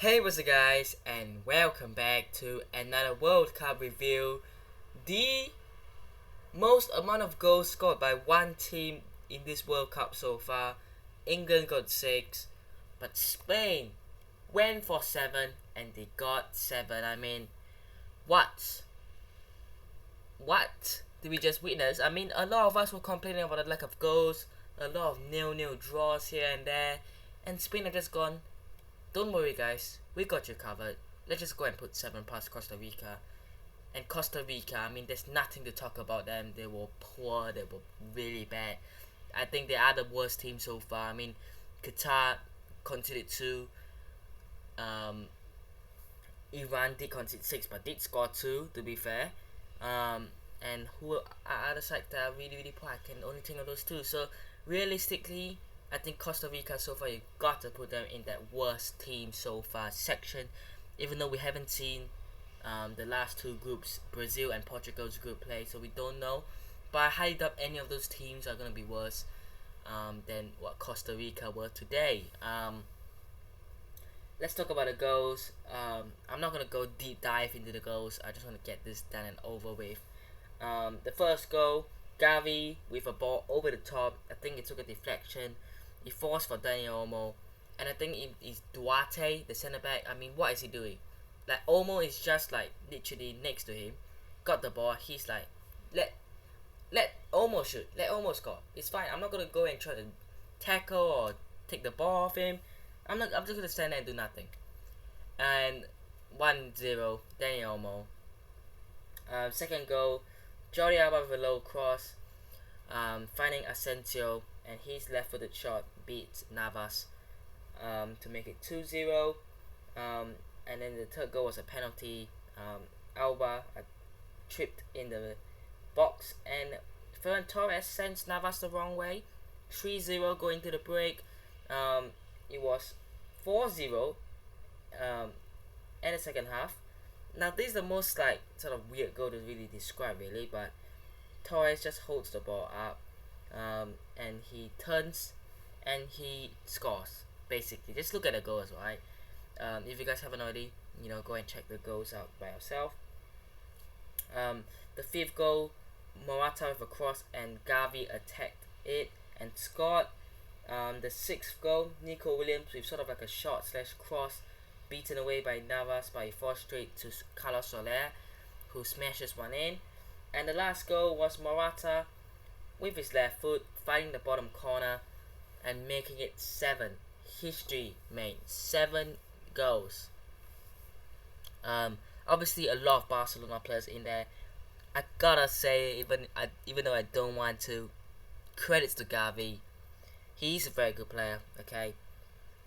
Hey, what's up guys, and welcome back to another World Cup review. The most amount of goals scored by one team in this World Cup so far. England got 6, but Spain went for 7 and they got 7. I mean, what? What did we just witness? I mean, a lot of us were complaining about the lack of goals, a lot of nil-nil draws here and there, and Spain have just gone, don't worry guys, we got you covered. Let's just go and put 7 past Costa Rica. And Costa Rica, I mean, there's nothing to talk about them. They were poor, they were really bad. I think they are the worst team so far. I mean, Qatar conceded 2. Iran did concede 6 but did score 2, to be fair. And who are other side that are really, really poor? I can only think of those 2. So, realistically, I think Costa Rica so far, you got to put them in that worst team so far section. Even though we haven't seen the last 2 groups, Brazil and Portugal's group play, so we don't know. But I highly doubt any of those teams are going to be worse than what Costa Rica were today. Let's talk about the goals. I'm not going to go deep dive into the goals. I just want to get this done and over with. The first goal, Gavi with a ball over the top. I think it took a deflection. He forced for Dani Olmo, and I think it's Duarte, the centre back. I mean, what is he doing? Like, Olmo is just like literally next to him, got the ball. He's like, let Olmo shoot, let Olmo score. It's fine. I'm not gonna go and try to tackle or take the ball off him. I'm just gonna stand there and do nothing. And 1-0, Dani Olmo. Second goal, Jordi Alba with a low cross, finding Asensio, and his left-footed shot beats Navas to make it 2-0. And then the third goal was a penalty. Alba tripped in the box, and Ferran Torres sends Navas the wrong way. 3-0 going to the break. It was 4-0 in the second half. Now this is the most like sort of weird goal to really describe really, but Torres just holds the ball up, and he turns and he scores. Basically, just look at the goals, right? If you guys haven't already, go and check the goals out by yourself. The fifth goal, Morata with a cross and Gavi attacked it and scored. The sixth goal, Nico Williams with sort of like a shot slash cross, beaten away by Navas, but he falls straight to Carlos Soler, who smashes one in. And the last goal was Morata with his left foot finding the bottom corner and making it 7. History made 7 goals. Obviously a lot of Barcelona players in there. I gotta say, even though I don't want to, credits to Gavi. He's a very good player. Okay,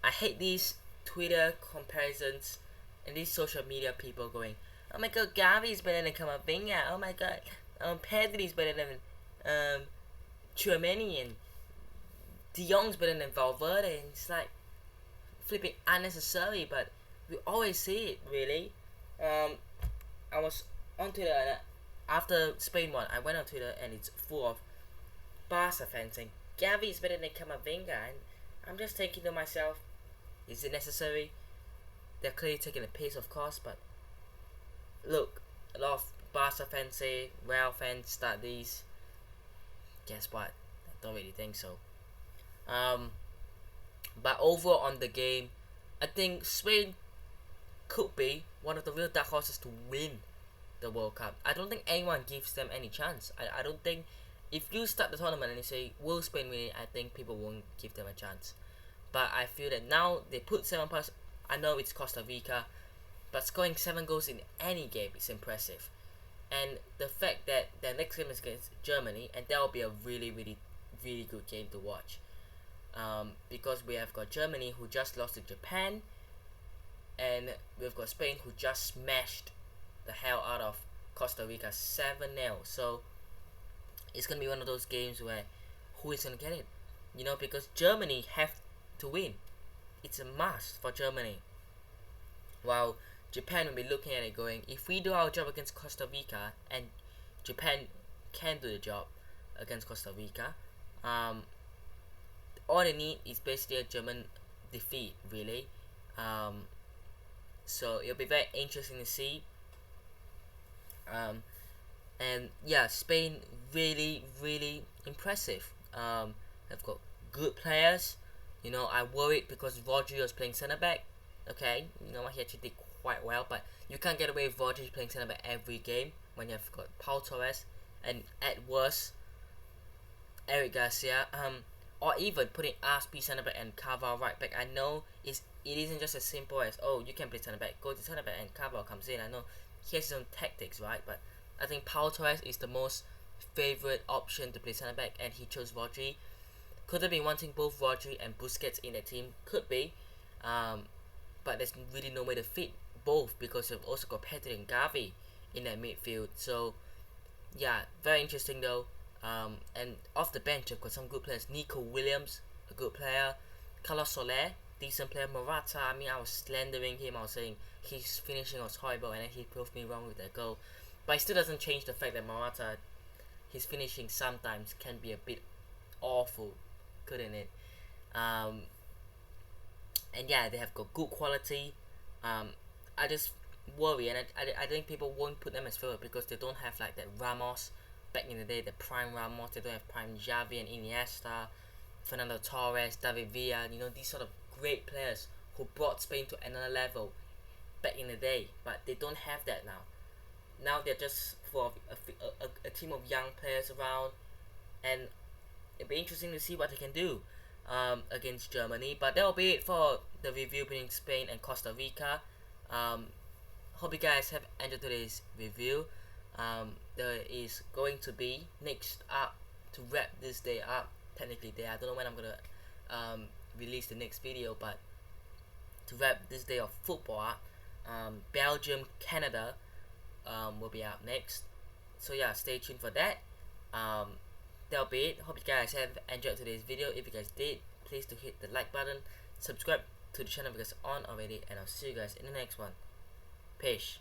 I hate these Twitter comparisons and these social media people going, oh my god, Gavi is better than Camavinga. Oh my god, Pedri is better than Tchouaméni, and De Jong's better than Valverde. And it's like flipping unnecessary, but we always see it really. I was on Twitter, and after Spain won, I went on Twitter and it's full of Barca fans saying Gavi is better than Camavinga, and I'm just thinking to myself, is it necessary? They're clearly taking a piss, of course, but look, a lot of Barca fans say Real fans start these. Guess what? I don't really think so. But overall on the game, I think Spain could be one of the real dark horses to win the World Cup. I don't think anyone gives them any chance. I don't think, if you start the tournament and you say, will Spain win it, I think people won't give them a chance. But I feel that now they put 7 past. I know it's Costa Rica, but scoring 7 goals in any game is impressive. And the fact that their next game is against Germany, and that will be a really, really, really good game to watch. Because we have got Germany who just lost to Japan, and we've got Spain who just smashed the hell out of Costa Rica 7-0. So it's gonna be one of those games where who is gonna get it? Because Germany have to win. It's a must for Germany. While Japan will be looking at it going, if we do our job against Costa Rica, and Japan can do the job against Costa Rica, all they need is basically a German defeat, really. so it'll be very interesting to see. And yeah, Spain really impressive. They've got good players. You know, I worried because Rodri was playing centre back. Okay, you know what, he actually did quite well, but you can't get away with Rodri playing centre back every game when you've got Paul Torres and at worst Eric Garcia. Or even putting RSP centre back and Carval right back. I know it isn't just as simple as, oh, you can play centre back, go to centre back and Carval comes in. I know he has his own tactics, right? But I think Paul Torres is the most favourite option to play centre back, and he chose Rodri. Could have been wanting both Rodri and Busquets in the team, could be, but there's really no way to fit both because you've also got Pedri and Gavi in that midfield. So yeah, very interesting though. And off the bench, I've got some good players. Nico Williams, a good player. Carlos Soler, decent player. Morata, I mean, I was slandering him. I was saying his finishing was horrible, and then he proved me wrong with that goal. But it still doesn't change the fact that Morata, his finishing sometimes can be a bit awful, couldn't it? And yeah, they have got good quality. I just worry, and I think people won't put them as favorite because they don't have like that Ramos back in the day, the prime Ramos. They don't have prime Gavi and Iniesta, Fernando Torres, David Villa. You know, these sort of great players who brought Spain to another level back in the day, but they don't have that now. Now they're just for a team of young players around, and it'll be interesting to see what they can do against Germany. But that'll be it for the review between Spain and Costa Rica. Hope you guys have enjoyed today's review. There is going to be next up to wrap this day up. Technically, I don't know when I'm gonna release the next video, but to wrap this day of football up, Belgium, Canada will be up next. So yeah, stay tuned for that. That'll be it. Hope you guys have enjoyed today's video. If you guys did, please do hit the like button, subscribe to the channel because it's on already, and I'll see you guys in the next one. Peace.